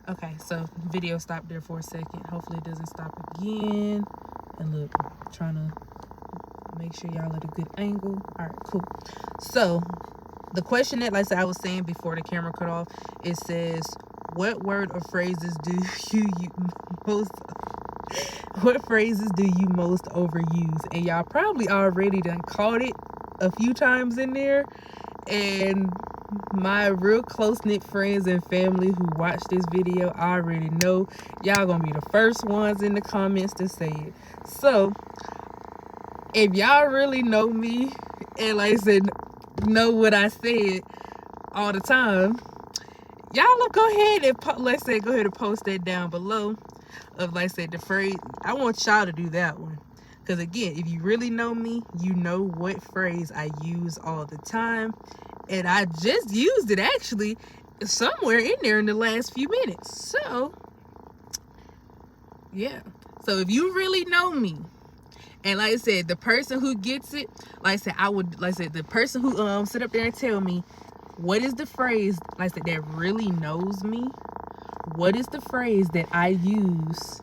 Okay, so video stopped there for a second. Hopefully it doesn't stop again. And look, trying to make sure y'all at a good angle. All right, cool. So the question that, like I was saying before the camera cut off, it says, what word or phrases do you most what phrases do you most overuse? And y'all probably already done caught it a few times in there. And my real close-knit friends and family who watch this video already know. Y'all gonna be the first ones in the comments to say it. So if y'all really know me and, like I said, know what I said all the time, y'all go ahead and go ahead and post that down below of, like I said, the phrase. I want y'all to do that one, because again, if you really know me, you know what phrase I use all the time, and I just used it actually somewhere in there in the last few minutes. So yeah, so if you really know me, and like I said, the person who gets it, like I said, the person who sit up there and tell me what is the phrase, like I said, that really knows me, what is the phrase that I use?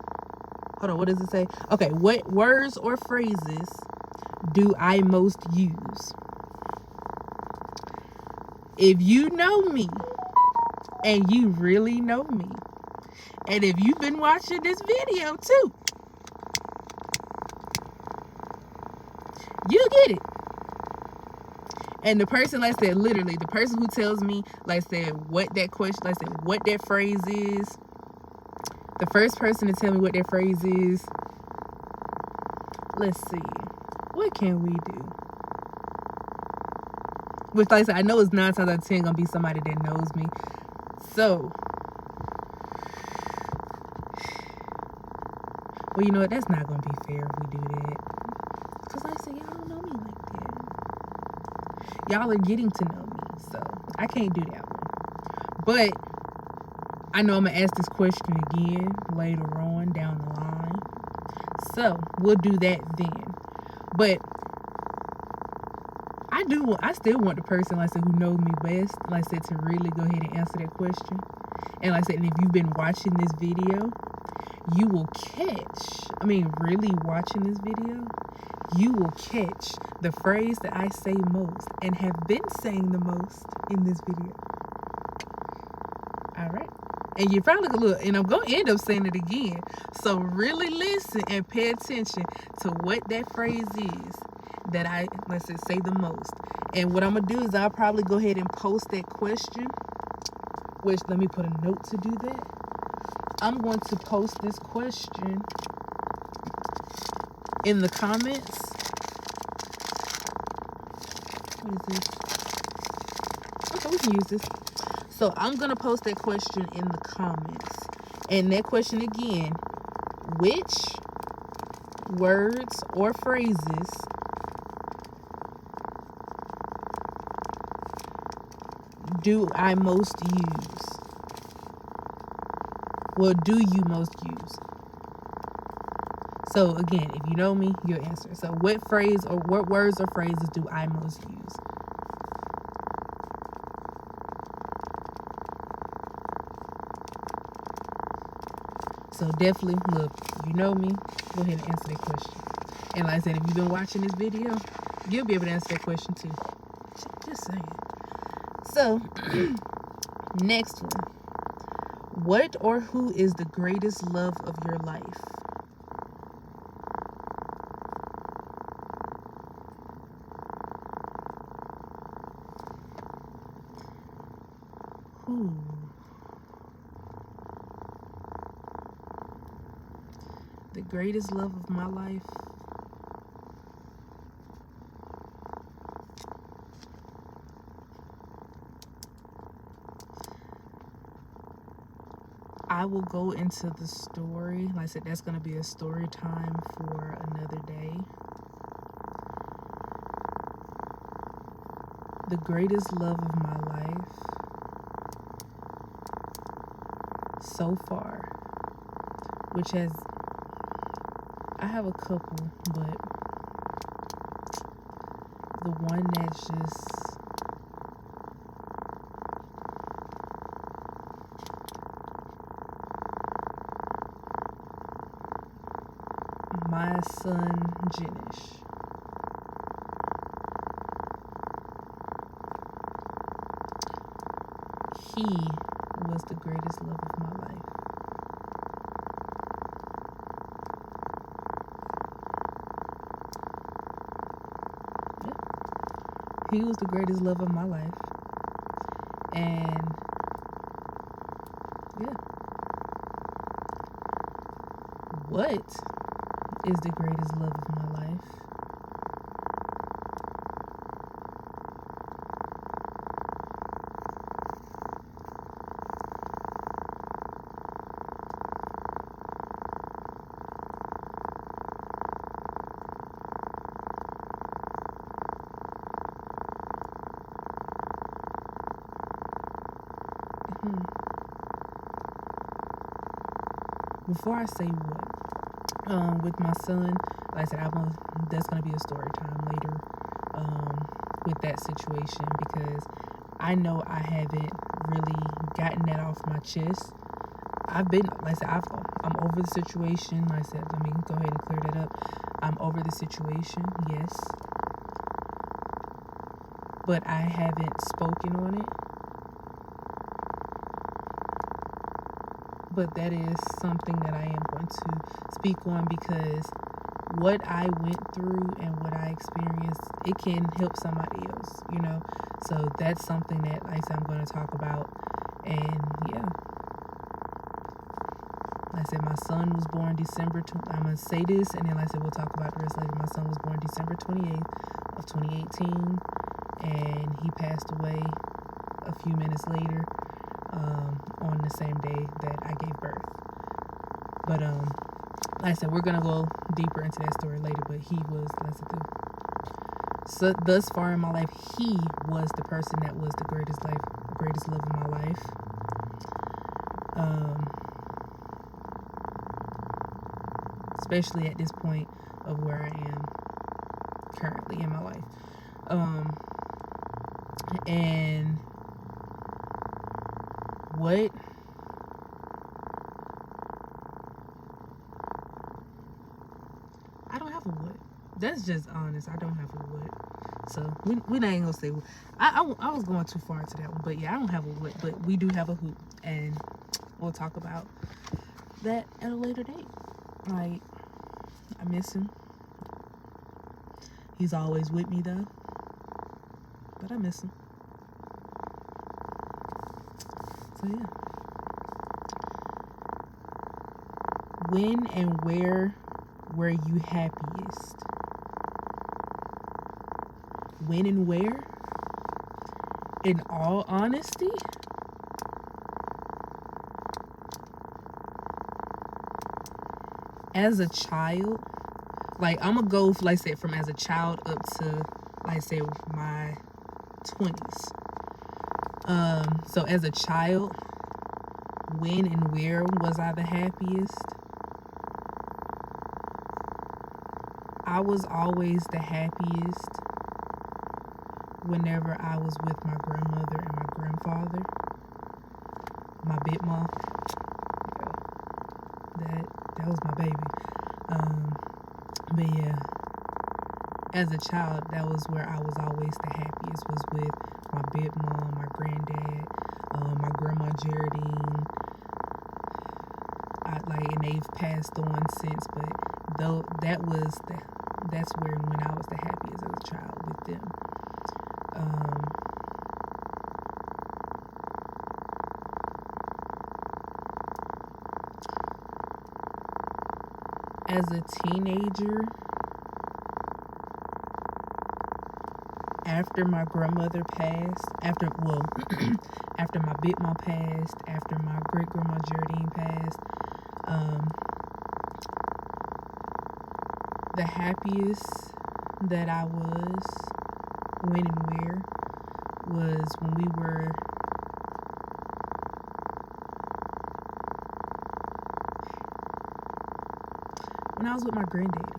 Hold on, what does it say? Okay, what words or phrases do I most use? If you know me, and you really know me, and if you've been watching this video too, you get it. And the person, like I said, literally, the person who tells me, like I said, what that question, like I said, what that phrase is, the first person to tell me what that phrase is, let's see, what can we do? Which, like I said, I know it's 9 times out of 10 gonna be somebody that knows me. So, well, you know what? That's not gonna be fair if we do that. Because, like I said, y'all don't know me like that. Y'all are getting to know me, so I can't do that one. But I know I'm gonna ask this question again later on down the line, so we'll do that then. But I still want the person, like I said, who knows me best, like I said, to really go ahead and answer that question. And like I said, and if you've been watching this video, you will catch, really watching this video, you will catch the phrase that I say most and have been saying the most in this video. All right. And you're probably gonna look, and I'm gonna end up saying it again. So really listen and pay attention to what that phrase is that I, let's say the most. And what I'm gonna do is I'll probably go ahead and post that question, which, let me put a note to do that. I'm going to post this question in the comments. What is this? Okay, we can use this. So I'm gonna post that question in the comments. And that question again, which words or phrases do I most use? Well, do you most use? So again, if you know me, you'll answer. So what phrase or what words or phrases do I most use? So definitely, look, you know me, go ahead and answer that question. And like I said, if you've been watching this video, you'll be able to answer that question too. Just saying. So, next one. What or who is the greatest love of your life? Who? The greatest love of my life? I will go into the story. Like I said, that's going to be a story time for another day. The greatest love of my life so far, which has, I have a couple, but the one that's just, my son Jenish. He was the greatest love of my life. Yeah. He was the greatest love of my life. And yeah. What is the greatest love of my life? Before I say what, with my son, like I said, that's gonna be a story time later, with that situation, because I know I haven't really gotten that off my chest. I've been, like I said, I'm over the situation. Like I said, let me go ahead and clear that up. I'm over the situation, yes, but I haven't spoken on it. But that is something that I am going to speak on, because what I went through and what I experienced, it can help somebody else, you know? So that's something that, like I said, I'm going to talk about. And yeah, like I said, my son was born I'm going to say this, and then like I said, we'll talk about the rest later. My son was born December 28th of 2018, and he passed away a few minutes later, on the same day that I gave birth. But like I said, we're gonna go deeper into that story later. But he was, like I said, so thus far in my life, he was the person that was the greatest love of my life. Especially at this point of where I am currently in my life. And what I don't have a what. That's just honest. I don't have a what. So we not even gonna say what. I was going too far into that one, but yeah, I don't have a what, but we do have a who, and we'll talk about that at a later date. Like, I miss him. He's always with me though, but I miss him. So yeah. When and where were you happiest? When and where? In all honesty, as a child, like I'm gonna go, like I said, from as a child up to, like I said, my 20s. So as a child, when and where was I the happiest? I was always the happiest whenever I was with my grandmother and my grandfather. My big mom, that was my baby. But yeah, as a child, that was where I was always the happiest, was with my big mom, my granddad, my grandma Geraldine. And they've passed on since, but though that's where when I was the happiest as a child with them. As a teenager, after my grandmother passed, after my big mom passed, after my great grandma Geraldine passed, the happiest that I was, when and where, was when I was with my granddaddy.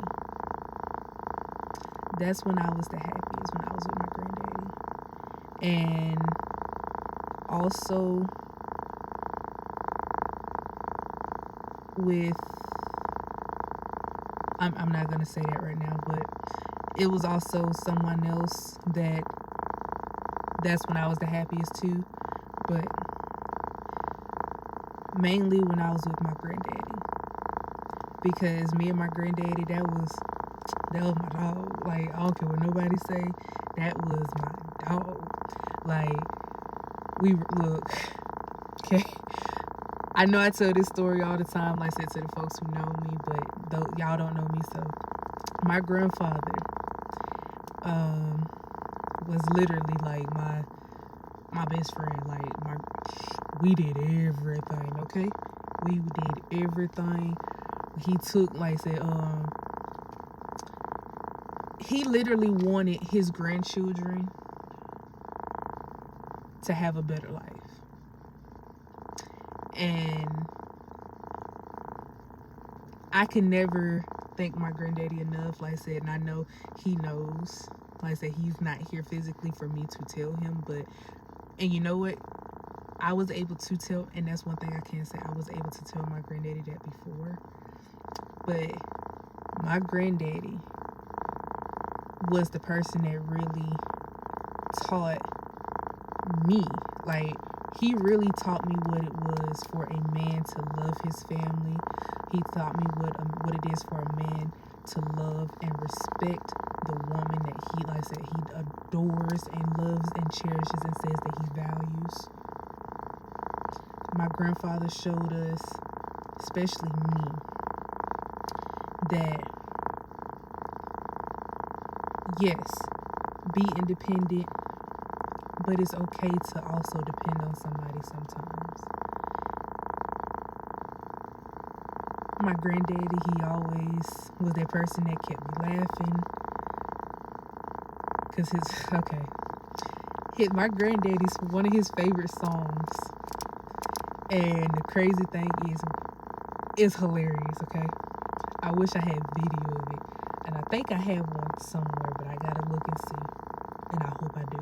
That's when I was the happiest, when I was with my granddaddy. And also with I'm not gonna say that right now, but it was also someone else that's when I was the happiest too. But mainly when I was with my granddaddy, because me and my granddaddy, that was my dog. Like, I don't care what nobody say, that was my dog. Like, we look, okay. I know I tell this story all the time, like I said, to the folks who know me, but though y'all don't know me. So my grandfather was literally like my best friend. Like, we did everything, okay? We did everything. He took, like I said, he literally wanted his grandchildren to have a better life. And I can never thank my granddaddy enough, like I said, and I know he knows. Like I said, he's not here physically for me to tell him, and you know what? I was able to tell, and that's one thing I can say, I was able to tell my granddaddy that before. But my granddaddy was the person that really taught me. Like, he really taught me what it was for a man to love his family. He taught me what it is for a man to love and respect the woman that he, like I said, he adores and loves and cherishes and says that he values. My grandfather showed us, especially me, that yes, be independent, but it's okay to also depend on somebody sometimes. My granddaddy, he always was that person that kept me laughing. Cause my granddaddy's one of his favorite songs. And the crazy thing is, it's hilarious, okay? I wish I had video of it. And I think I have one somewhere, but I gotta look and see. And I hope I do.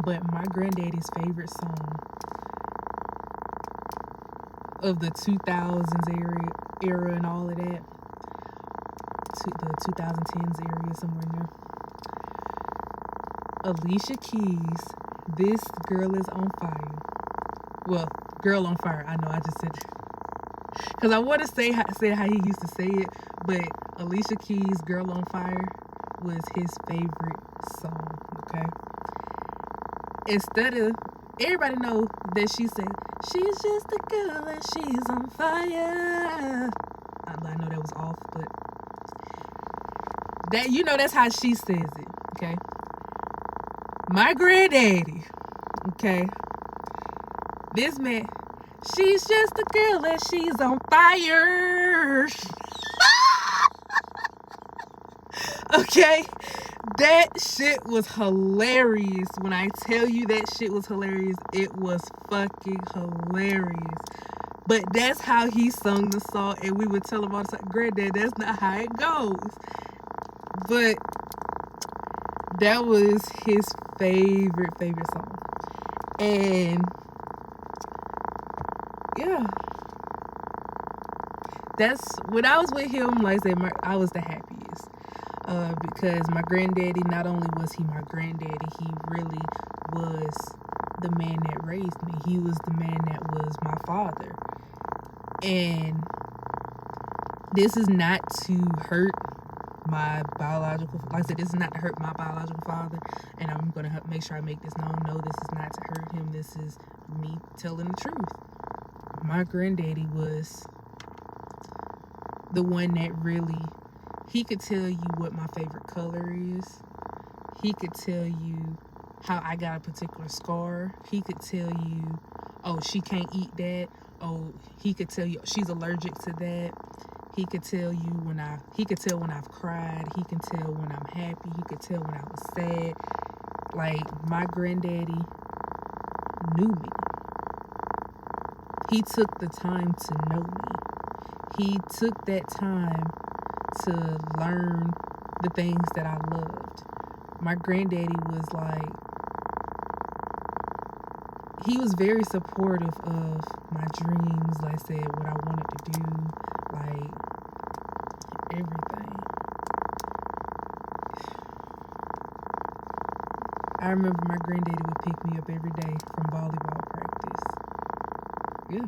But my granddaddy's favorite song of the 2000s era and all of that, the 2010s area, somewhere in there, Alicia Keys, This Girl Is On Fire. Well, Girl on Fire, I know, I just said, because I want to say how he used to say it, but Alicia Keys' Girl on Fire was his favorite song, okay? Instead of, everybody know that she said, she's just a girl and she's on fire. I know that was off, but that, you know, that's how she says it, okay? My granddaddy, okay? This man, she's just a girl and she's on fire. Okay? That shit was hilarious. When I tell you that shit was hilarious, it was fucking hilarious. But that's how he sung the song, and we would tell him all the time, Granddad, that's not how it goes. But that was his favorite song. And yeah, that's when I was with him, like I said, I was the happiest. Because my granddaddy, not only was he my granddaddy, he really was the man that raised me. He was the man that was my father. And this is not to hurt my biological, like I said, this is not to hurt my biological father, and I'm going to make sure I make this known. No, this is not to hurt him. This is me telling the truth. My granddaddy was the one that really, he could tell you what my favorite color is. He could tell you how I got a particular scar. He could tell you, oh, she can't eat that. Oh, he could tell you she's allergic to that. He could tell you he could tell when I've cried. He can tell when I'm happy. He could tell when I was sad. Like, my granddaddy knew me. He took the time to know me. He took that time to learn the things that I loved. My granddaddy was like, he was very supportive of my dreams, like I said, what I wanted to do. Like, everything. I remember my granddaddy would pick me up every day from volleyball practice. Yeah.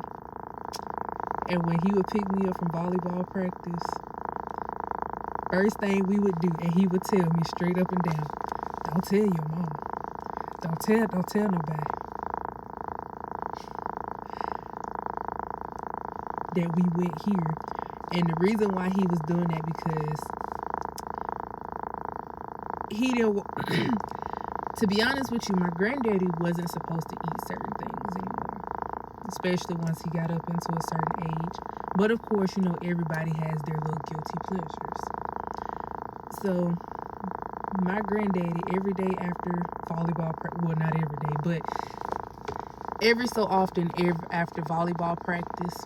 And when he would pick me up from volleyball practice, first thing we would do, and he would tell me straight up and down, don't tell your mama. Don't tell nobody that we went here. And the reason why he was doing that, because he didn't, to be honest with you, my granddaddy wasn't supposed to eat certain things anymore, especially once he got up into a certain age. But of course, you know, everybody has their little guilty pleasures. So my granddaddy, every day after volleyball, well, not every day, but every so often, after volleyball practice,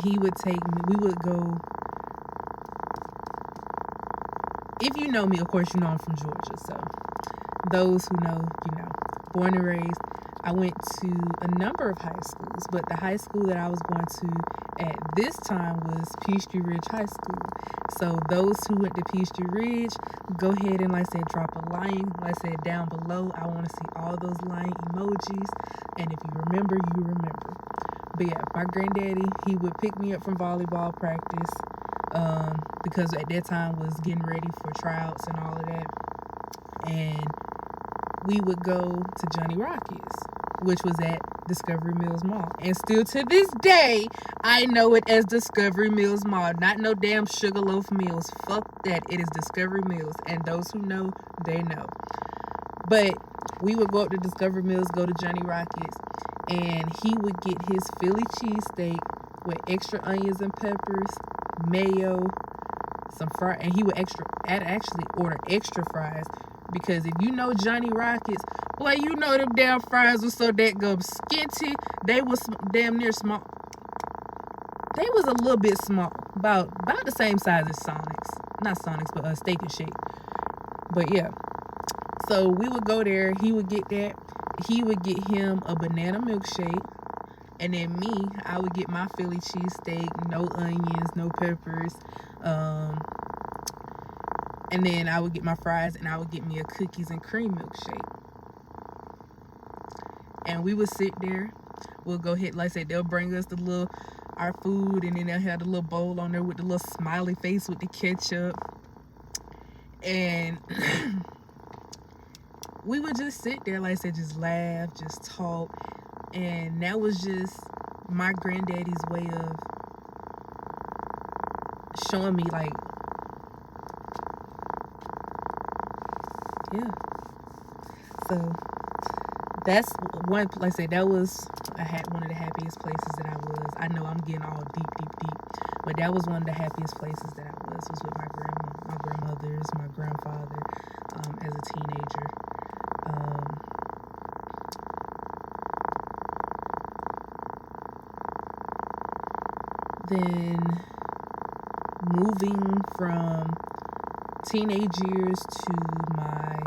he would take me, we would go, if you know me, of course, you know I'm from Georgia, so those who know, you know, born and raised. I went to a number of high schools, but the high school that I was going to at this time was Peachtree Ridge High School. So those who went to Peachtree Ridge, go ahead and, like I said, drop a line, like I said, down below. I want to see all those line emojis, and if you remember, you remember. But yeah, my granddaddy, he would pick me up from volleyball practice, because at that time was getting ready for tryouts and all of that, and we would go to Johnny Rockets, which was at Discovery Mills Mall. And still to this day, I know it as Discovery Mills Mall. Not no damn Sugarloaf Mills. Fuck that. It is Discovery Mills. And those who know, they know. But we would go up to Discovery Mills, go to Johnny Rockets, and he would get his Philly cheesesteak with extra onions and peppers, mayo, some fries, and he would actually order extra fries. Because if you know Johnny Rockets, boy, you know them damn fries was so dadgum skinty. They was damn near small. They was a little bit small, about the same size as Sonic's. Not Sonic's, but Steak and Shake. But yeah, so we would go there. He would get that. He would get him a banana milkshake, and then me, I would get my Philly cheesesteak, no onions, no peppers. And then I would get my fries, and I would get me a cookies and cream milkshake. And we would sit there. We'll go ahead, like I said, they'll bring us our food, and then they'll have the little bowl on there with the little smiley face with the ketchup. And we would just sit there, like I said, just laugh, just talk. And that was just my granddaddy's way of showing me, like, yeah. So that's one, like I said, that was one of the happiest places that I was. I know I'm getting all deep, but that was one of the happiest places that I was with my grandmothers, my grandfather, as a teenager. Then moving from teenage years to my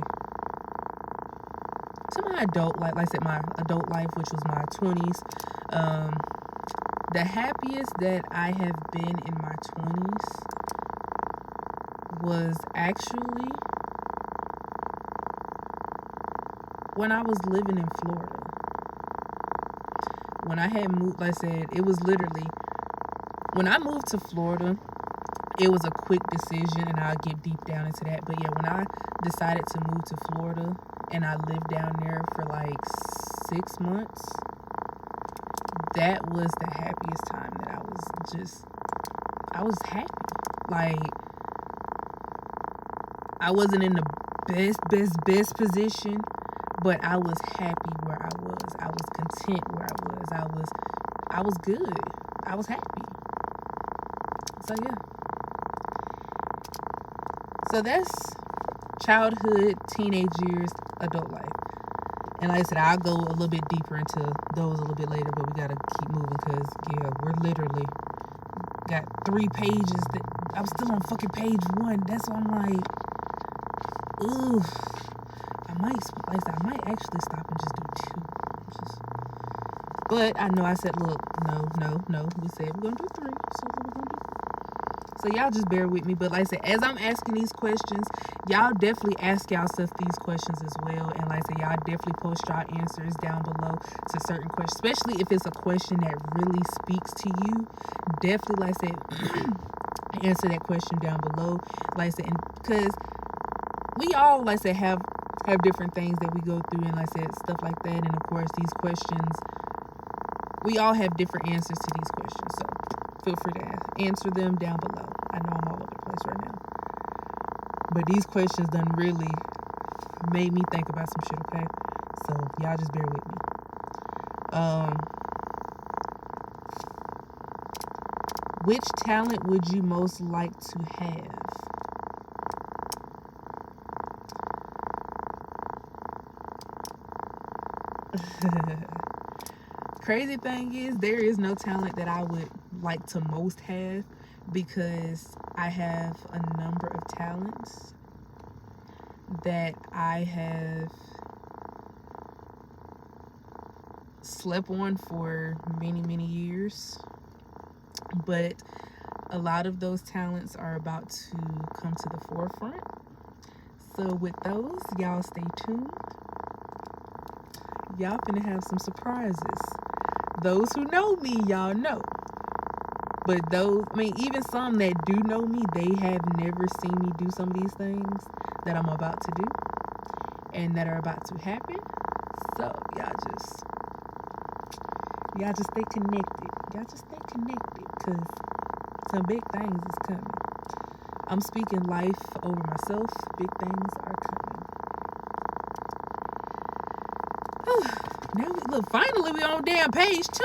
adult life, like I said, my adult life, which was my 20s. The happiest that I have been in my 20s was actually when I was living in Florida. When I had moved, like I said, it was literally, when I moved to Florida, it was a quick decision, and I'll get deep down into that. But yeah, when I decided to move to Florida, and I lived down there for like 6 months, that was the happiest time that I was happy. Like, I wasn't in the best position, but I was happy where I was. I was content where I was. I was good. I was happy. So yeah. So that's childhood, teenage years, adult life. And like I said, I'll go a little bit deeper into those a little bit later, but we gotta keep moving because, yeah, we're literally got 3 pages that I'm still on fucking page 1. That's why I'm like, ooh, I might actually stop and just do 2. But I know I said, look, no. We said we're gonna do 3, so we're gonna do 3. So y'all just bear with me. But like I said, as I'm asking these questions, y'all definitely ask yourself these questions as well. And like I said, y'all definitely post y'all answers down below to certain questions, especially if it's a question that really speaks to you. Definitely, like I said, answer that question down below. Like I said, because we all, like I said, have different things that we go through, and like I said, stuff like that. And of course, these questions, we all have different answers to these questions. So feel free to answer them down below. I know I'm all over the place right now, but these questions done really made me think about some shit, okay? So y'all just bear with me. Which talent would you most like to have? Crazy thing is, there is no talent that I would like to most have, because I have a number of talents that I have slept on for many years, but a lot of those talents are about to come to the forefront. So with those, y'all stay tuned. Y'all finna have some surprises. Those who know me, y'all know. But those, I mean, even some that do know me, they have never seen me do some of these things that I'm about to do and that are about to happen. So y'all just stay connected. Y'all just stay connected, because some big things is coming. I'm speaking life over myself. Big things are coming. Now look, finally we on damn page 2.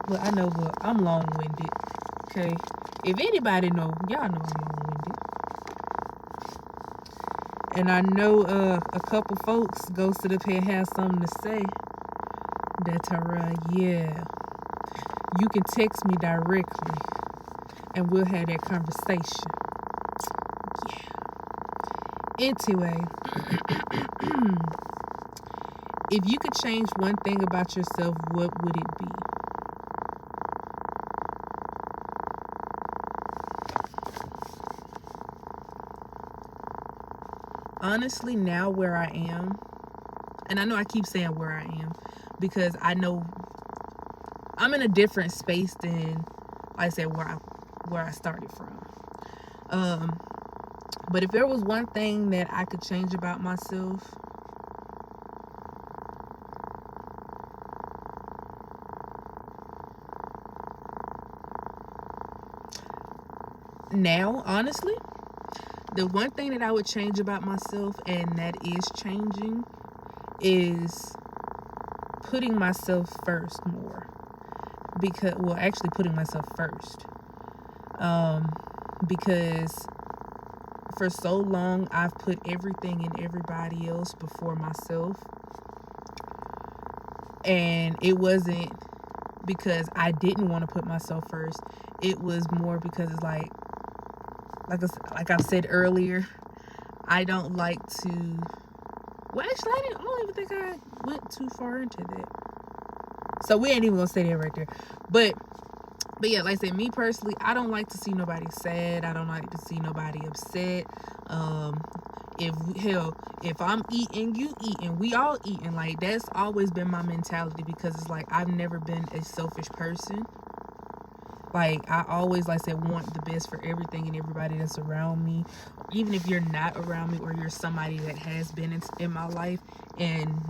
Well, I know, but I'm long-winded. Okay, if anybody know, y'all know I'm long-winded. And I know a couple folks go sit up here and have something to say. That's alright, yeah. You can text me directly and we'll have that conversation. Yeah. Anyway, if you could change one thing about yourself, what would it be? Honestly, now where I am, and I know I keep saying where I am, because I know I'm in a different space than, like I said, where I started from. But if there was one thing that I could change about myself, now, honestly, the one thing that I would change about myself, and that is changing, is putting myself first more. Because, well, actually putting myself first. Because for so long, I've put everything and everybody else before myself. And it wasn't because I didn't want to put myself first. It was more because it's like I've said earlier, I don't like to, well, actually, I don't even think I went too far into that. So we ain't even gonna say that right there. But yeah, like I said, me personally, I don't like to see nobody sad. I don't like to see nobody upset. If I'm eating, you eating, we all eating. Like, that's always been my mentality, because it's like, I've never been a selfish person. Like, I always, like I said, want the best for everything and everybody that's around me. Even if you're not around me, or you're somebody that has been in my life, and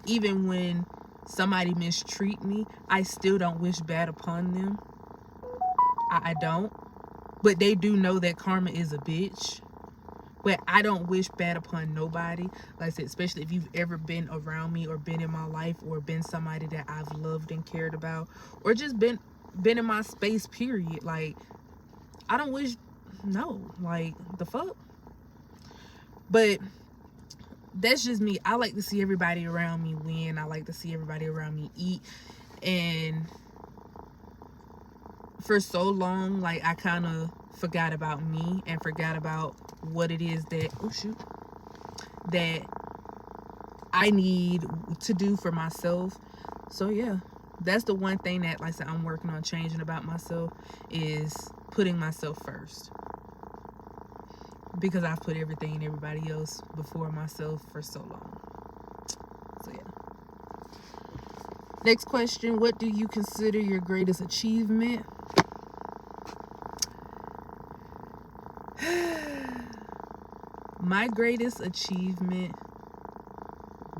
even when somebody mistreat me, I still don't wish bad upon them. I don't. But they do know that karma is a bitch. But I don't wish bad upon nobody. Like I said, especially if you've ever been around me, or been in my life, or been somebody that I've loved and cared about, or just been in my space, period. Like, I don't wish, no, like, the fuck. But that's just me. I like to see everybody around me win. I like to see everybody around me eat. And for so long, like, I kind of forgot about me, and forgot about what it is that, that I need to do for myself. So yeah, that's the one thing that, like I said, I'm working on changing about myself, is putting myself first. Because I've put everything and everybody else before myself for so long. So yeah. Next question, what do you consider your greatest achievement? My greatest achievement,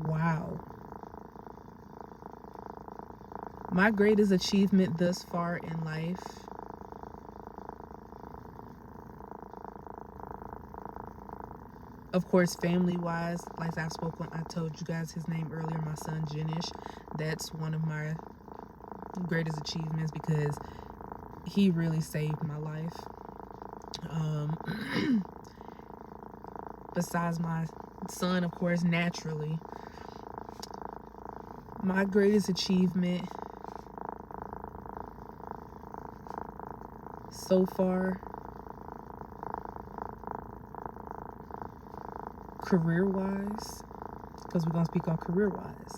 wow. My greatest achievement thus far in life, of course, family-wise, like I told you guys his name earlier, my son Jenish. That's one of my greatest achievements because he really saved my life. Besides my son, of course, naturally, my greatest achievement so far, career-wise, because we're going to speak on career-wise,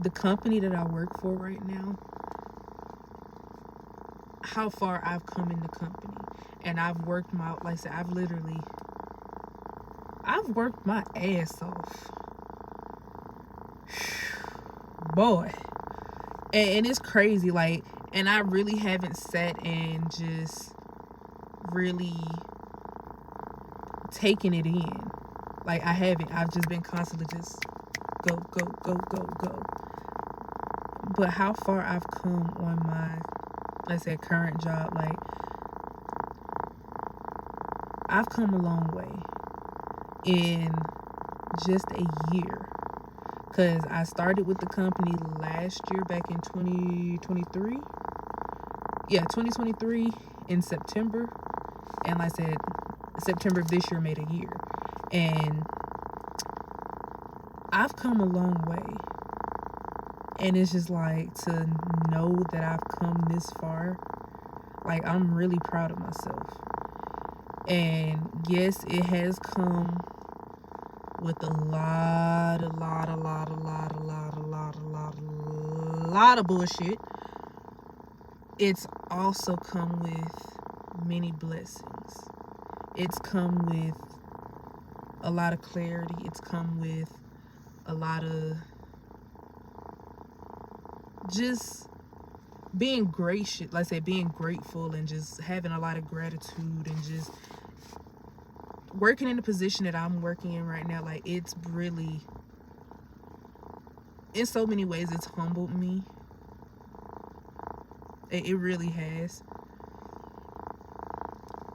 the company that I work for right now, how far I've come in the company. And I've worked my, like I said, I've worked my ass off. Boy. And it's crazy, like, and I really haven't sat and just really taken it in. Like, I haven't. I've just been constantly just go. But how far I've come on my, let's say, current job, like, I've come a long way in just a year. Because I started with the company last year, back in 2023. Yeah, 2023 in September. And like I said, September of this year made a year. And I've come a long way. And it's just like, to know that I've come this far, like, I'm really proud of myself. And yes, it has come with a lot of bullshit. It's also come with many blessings. It's come with a lot of clarity. It's come with a lot of just being gracious, like I said, being grateful, and just having a lot of gratitude, and just working in the position that I'm working in right now. Like, it's really, in so many ways, it's humbled me. It really has.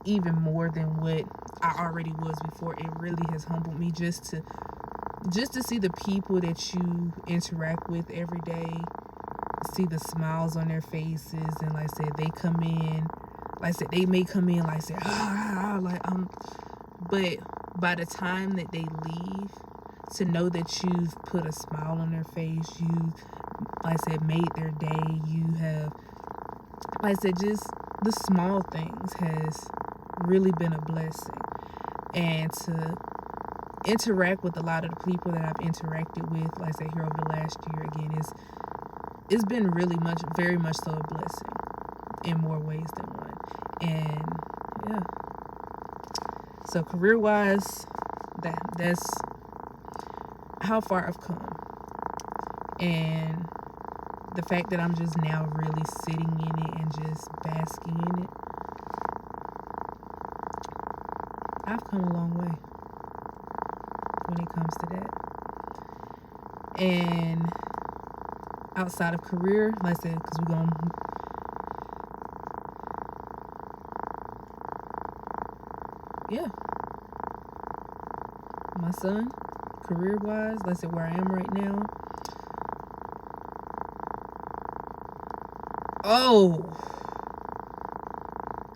Even more than what I already was before. It really has humbled me just to see the people that you interact with every day, see the smiles on their faces, and like I said, they come in, like I said, they may come in, like I said, but by the time that they leave, to know that you've put a smile on their face, you, like I said, made their day, you have, like I said, just the small things has really been a blessing. And to interact with a lot of the people that I've interacted with, like I said, here over the last year, again, it's been really very much so a blessing in more ways than one. And yeah, so career-wise, that's how far I've come. And the fact that I'm just now really sitting in it and just basking in it, I've come a long way when it comes to that. And outside of career, like I said, because we're going to, yeah, my son, career-wise, like I said, where I am right now,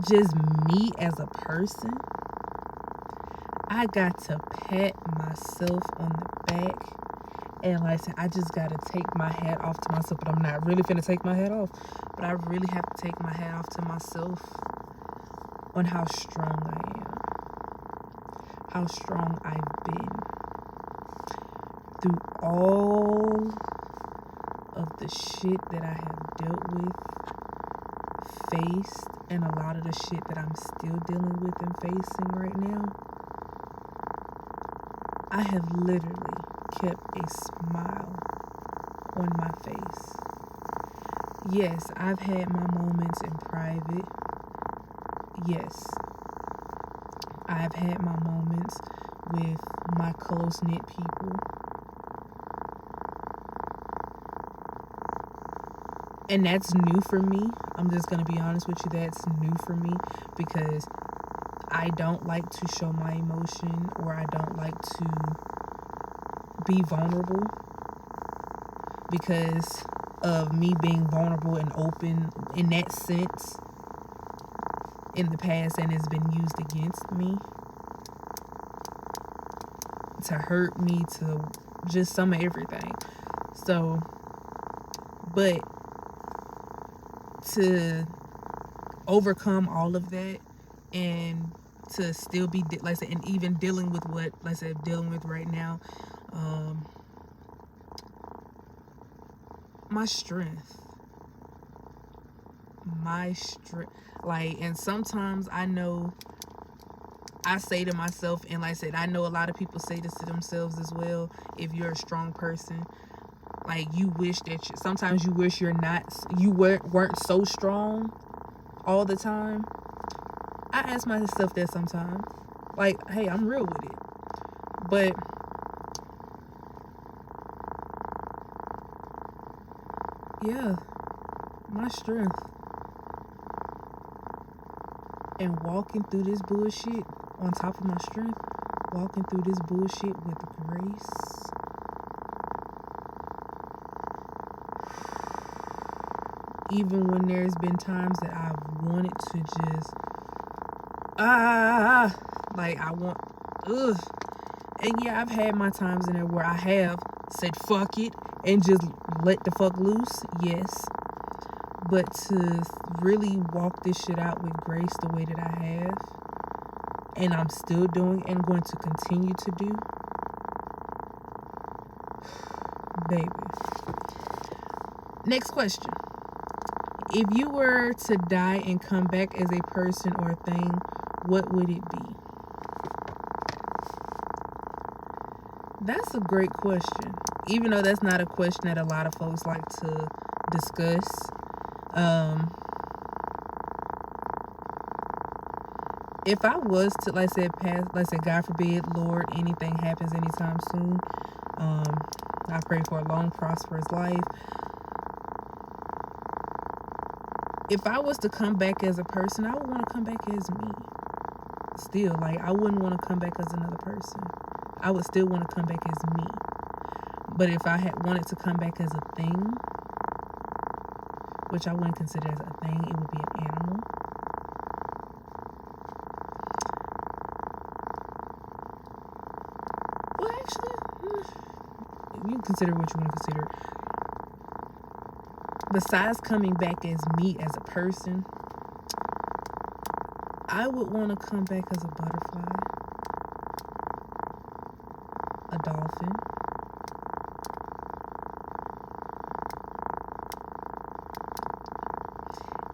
just me as a person, I got to pat myself on the back. And like I said, I just got to take my hat off to myself. But I'm not really finna take my hat off. But I really have to take my hat off to myself on how strong I am. How strong I've been. through all of the shit that I have dealt with, faced, and a lot of the shit that I'm still dealing with and facing right now, I have literally kept a smile on my face. Yes, I've had my moments in private. Yes, I've had my moments with my close-knit people. And that's new for me. I'm just going to be honest with you. That's new for me because I don't like to show my emotion, or I don't like to be vulnerable because of me being vulnerable and open in that sense in the past, and it's been used against me to hurt me, to just some of everything. So, but to overcome all of that and to still be, like I said, and even dealing with what, like I said, dealing with right now, my strength, like, and sometimes I know I say to myself, and like I said, I know a lot of people say this to themselves as well. If you're a strong person, like, you wish that sometimes you wish you weren't so strong all the time. I ask myself that sometimes, like, hey, I'm real with it. But yeah, my strength and walking through this bullshit, on top of my strength, walking through this bullshit with grace, even when there's been times that I've wanted to just like, I want, and yeah, I've had my times in there where I have said fuck it and just let the fuck loose, yes. But to really walk this shit out with grace the way that I have, and I'm still doing and going to continue to do, baby. Next question. If you were to die and come back as a person or a thing, what would it be? That's a great question. Even though that's not a question that a lot of folks like to discuss. If I was to, like I said, God forbid, Lord, anything happens anytime soon, I pray for a long, prosperous life. If I was to come back as a person, I would want to come back as me. Still, like, I wouldn't want to come back as another person. I would still want to come back as me. But if I had wanted to come back as a thing, which I wouldn't consider as a thing, it would be an animal. Well, actually, you can consider what you want to consider. Besides coming back as me as a person, I would want to come back as a butterfly, a dolphin,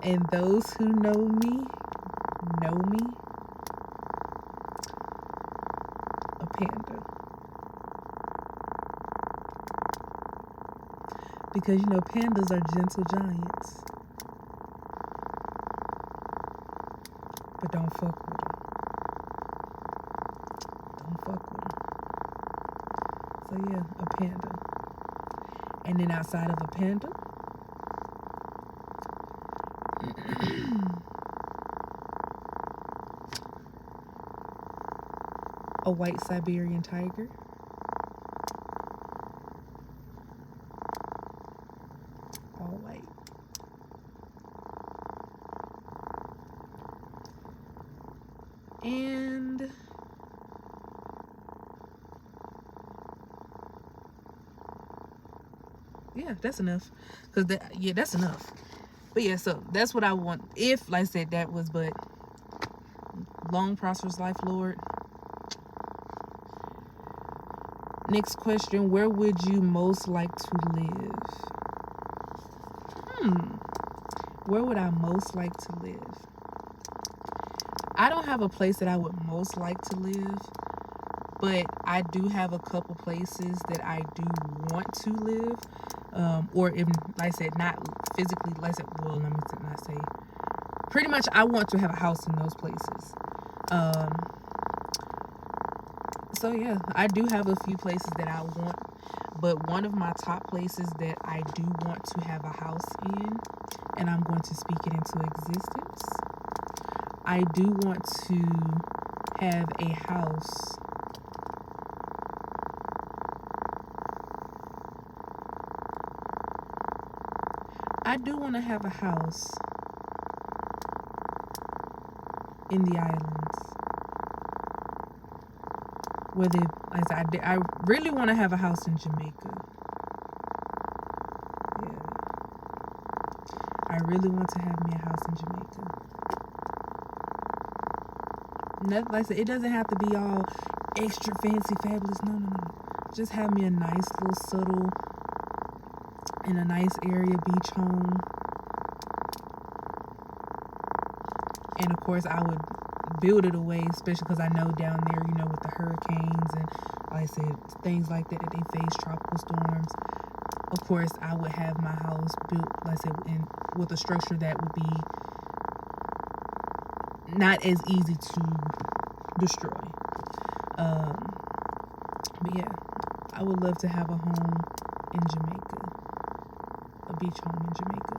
and those who know me, a panda. Because, you know, pandas are gentle giants. But don't fuck with them. Don't fuck with them. So yeah, a panda. And then outside of a panda, a white Siberian tiger. All white. And yeah, that's enough. That's enough. But yeah, so that's what I want. If, like I said, that was, but long, prosperous life, Lord. Next question, where would you most like to live? Where would I most like to live? I don't have a place that I would most like to live, but I do have a couple places that I do want to live. Or if, like I said, not physically, like I said, well, let me not say, pretty much I want to have a house in those places. So yeah, I do have a few places that I want, but one of my top places that I do want to have a house in, and I'm going to speak it into existence, I do want to have a house in the islands. Whether, like I said, I really want to have a house in Jamaica. Yeah. I really want to have me a house in Jamaica. Nothing, like I said, it doesn't have to be all extra fancy, fabulous. No. Just have me a nice little subtle, in a nice area, beach home. And of course, I would build it away, especially because I know down there, you know, with the hurricanes and, like I said, things like that they face, tropical storms. Of course, I would have my house built, like I said, with a structure that would be not as easy to destroy. But yeah, I would love to have a home in Jamaica, a beach home in Jamaica.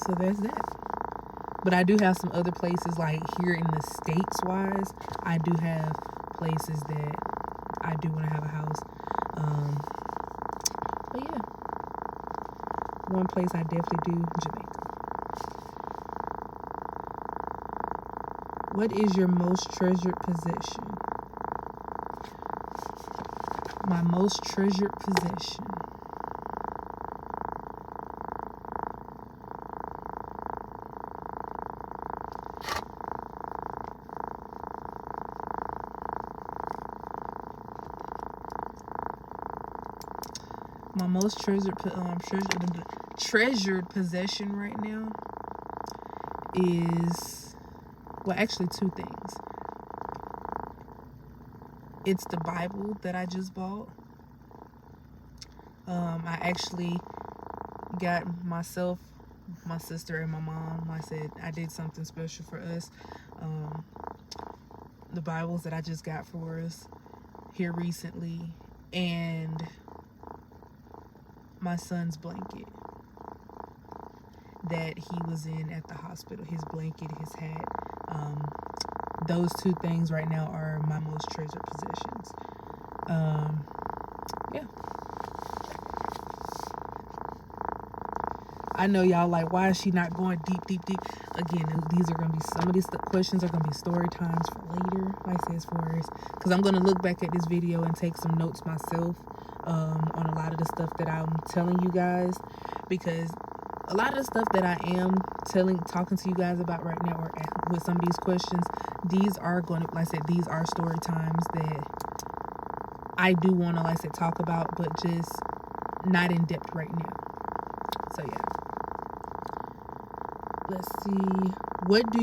So there's that. But I do have some other places, like here in the States wise, I do have places that I do want to have a house. But yeah, one place I definitely do, Jamaica. What is your most treasured possession? My most treasured possession. My most treasured possession right now is, well, actually two things. It's the Bible that I just bought. I actually got myself, my sister, and my mom. I said I did something special for us. The Bibles that I just got for us here recently, and my son's blanket that he was in at the hospital. His blanket, his hat. Those two things right now are my most treasured possessions. Yeah. I know y'all like, why is she not going deep? Again, these are going to be, some of these questions are going to be story times for later. Like I said, as far as, because I'm going to look back at this video and take some notes myself on a lot of the stuff that I'm telling you guys, because a lot of the stuff that I am talking to you guys about right now, or with some of these questions, these are going to, like I said, these are story times that I do want to, like I said, talk about, but just not in depth right now. So yeah. Let's see. What do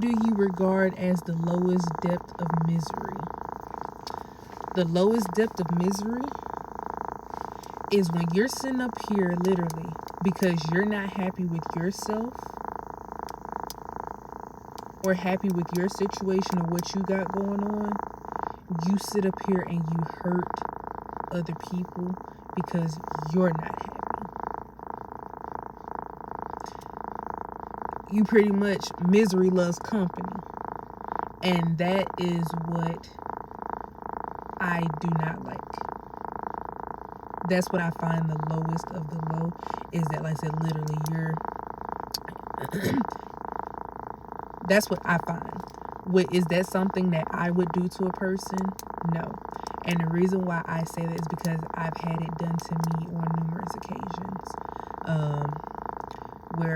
you regard as the lowest depth of misery? The lowest depth of misery is when you're sitting up here literally because you're not happy with yourself or happy with your situation or what you got going on. You sit up here and you hurt other people because you're not happy. You pretty much, misery loves company. And that is what I do not like. That's what I find the lowest of the low, is that, like I said, literally that's what I find. Is that something that I would do to a person? No. And the reason why I say that is because I've had it done to me on numerous occasions.